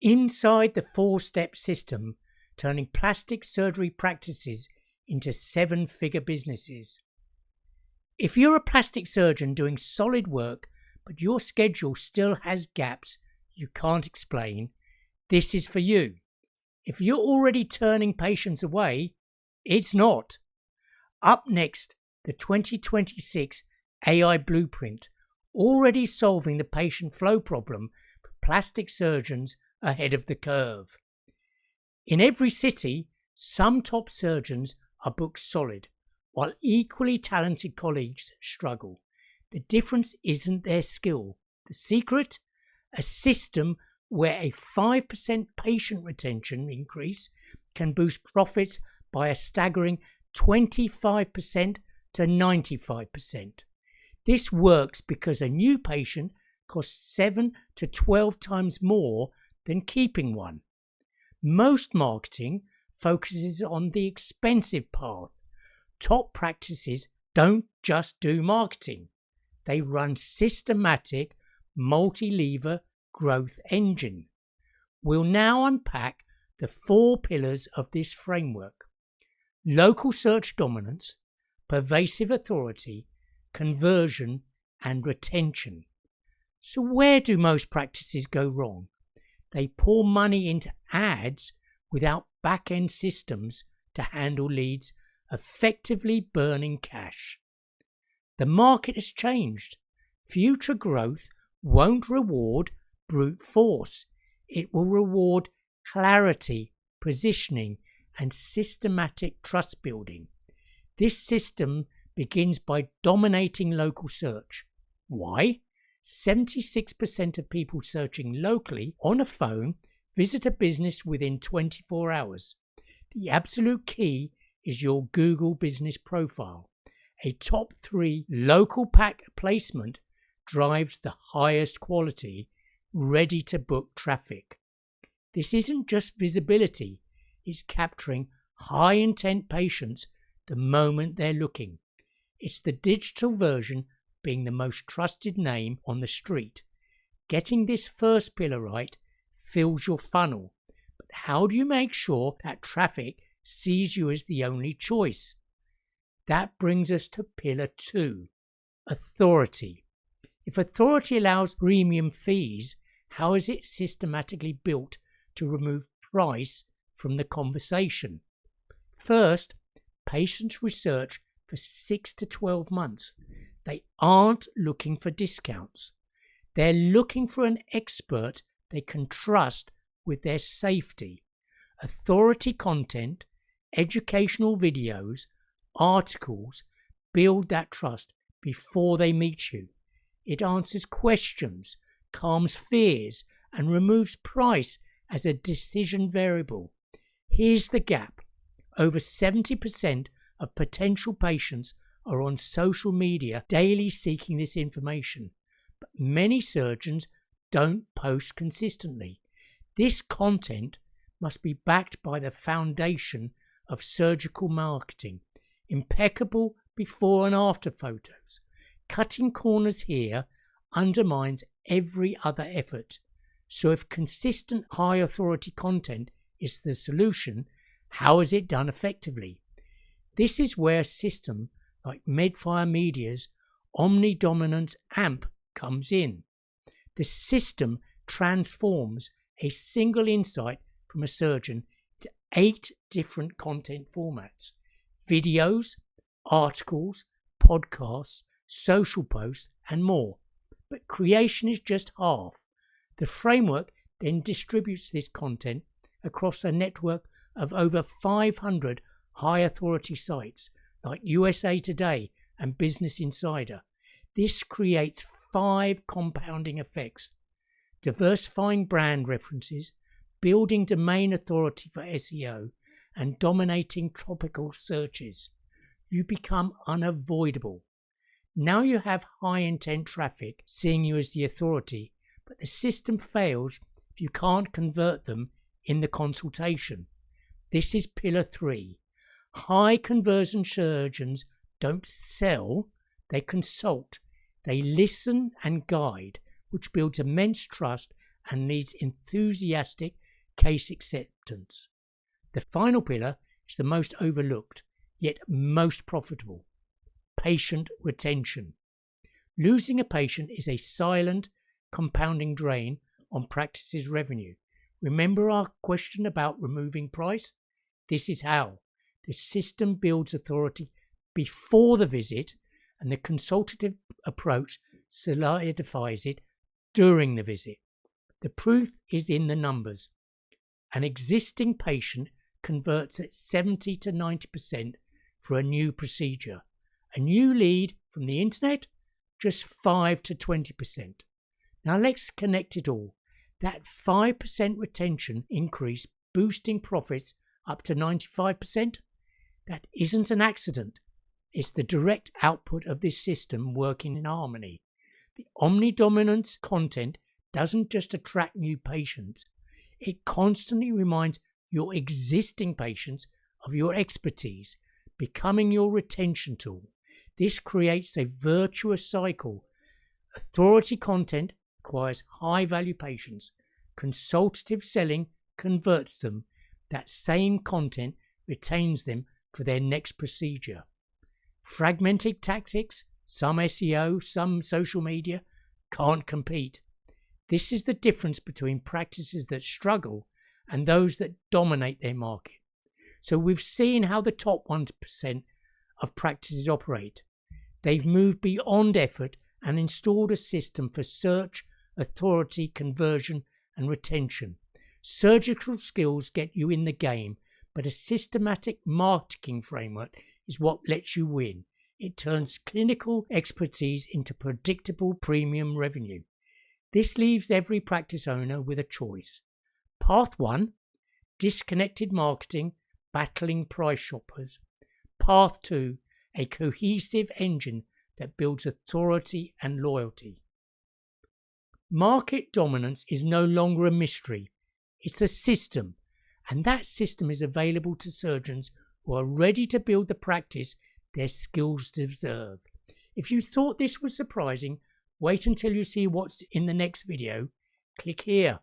inside the 4-step system, turning plastic surgery practices into 7-figure businesses. If you're a plastic surgeon doing solid work, but your schedule still has gaps you can't explain, this is for you. If you're already turning patients away, it's not. Up next, the 2026 AI Blueprint, already solving the patient flow problem for plastic surgeons ahead of the curve. In every city, some top surgeons are booked solid, while equally talented colleagues struggle. The difference isn't their skill. The secret? A system where a 5% patient retention increase can boost profits by a staggering 25% to 95%. This works because a new patient costs 7 to 12 times more than keeping one. Most marketing focuses on the expensive path. Top practices don't just do marketing. They run systematic, multi-lever growth engine. We'll now unpack the 4 pillars of this framework: local search dominance, pervasive authority, conversion, and retention. So where do most practices go wrong? They pour money into ads without back-end systems to handle leads, effectively burning cash. The market has changed. Future growth won't reward brute force. It will reward clarity, positioning, and systematic trust building. This system begins by dominating local search. Why? 76% of people searching locally on a phone visit a business within 24 hours. The absolute key is your Google business profile. A top 3 local pack placement drives the highest quality, ready to book traffic. This isn't just visibility, it's capturing high intent patients the moment they're looking. It's the digital version being the most trusted name on the street. Getting this first pillar right fills your funnel. But how do you make sure that traffic sees you as the only choice? That brings us to pillar 2, authority. If authority allows premium fees, how is it systematically built to remove price from the conversation? First, patients research for 6 to 12 months. They aren't looking for discounts. They're looking for an expert they can trust with their safety. Authority content, educational videos, articles build that trust before they meet you. It answers questions, calms fears, and removes price as a decision variable. Here's the gap. Over 70% of potential patients are on social media daily seeking this information, but many surgeons don't post consistently. This content must be backed by the foundation of surgical marketing, impeccable before and after photos. Cutting corners here undermines every other effort. So if consistent high authority content is the solution, how is it done effectively? This is where a system like Medfire Media's Omnidominance AMP comes in. The system transforms a single insight from a surgeon to 8 different content formats: videos, articles, podcasts, social posts, and more. But creation is just half. The framework then distributes this content across a network of over 500 high authority sites like USA Today and Business Insider. This creates 5 compounding effects: diversifying brand references, building domain authority for SEO, and dominating topical searches. You become unavoidable. Now you have high intent traffic seeing you as the authority, but the system fails if you can't convert them in the consultation. This is pillar 3. High conversion surgeons don't sell, they consult. They listen and guide, which builds immense trust and needs enthusiastic case acceptance. The final pillar is the most overlooked, yet most profitable: patient retention. Losing a patient is a silent, compounding drain on practice's revenue. Remember our question about removing price? This is how. The system builds authority before the visit, and the consultative approach solidifies it during the visit. The proof is in the numbers. An existing patient converts at 70 to 90% for a new procedure. A new lead from the internet, just 5 to 20%. Now let's connect it all. That 5% retention increase boosting profits up to 95%, that isn't an accident. It's the direct output of this system working in harmony. The omnidominance content doesn't just attract new patients, it constantly reminds your existing patients of your expertise, becoming your retention tool. This creates a virtuous cycle. Authority content acquires high-value patients. Consultative selling converts them. That same content retains them for their next procedure. Fragmented tactics, some SEO, some social media, can't compete. This is the difference between practices that struggle and those that dominate their market. So we've seen how the top 1% of practices operate. They've moved beyond effort and installed a system for search, authority, conversion, and retention. Surgical skills get you in the game, but a systematic marketing framework is what lets you win. It turns clinical expertise into predictable premium revenue. This leaves every practice owner with a choice. Path 1, disconnected marketing, battling price shoppers. Path 2, a cohesive engine that builds authority and loyalty. Market dominance is no longer a mystery. It's a system, and that system is available to surgeons who are ready to build the practice their skills deserve. If you thought this was surprising, wait until you see what's in the next video. Click here.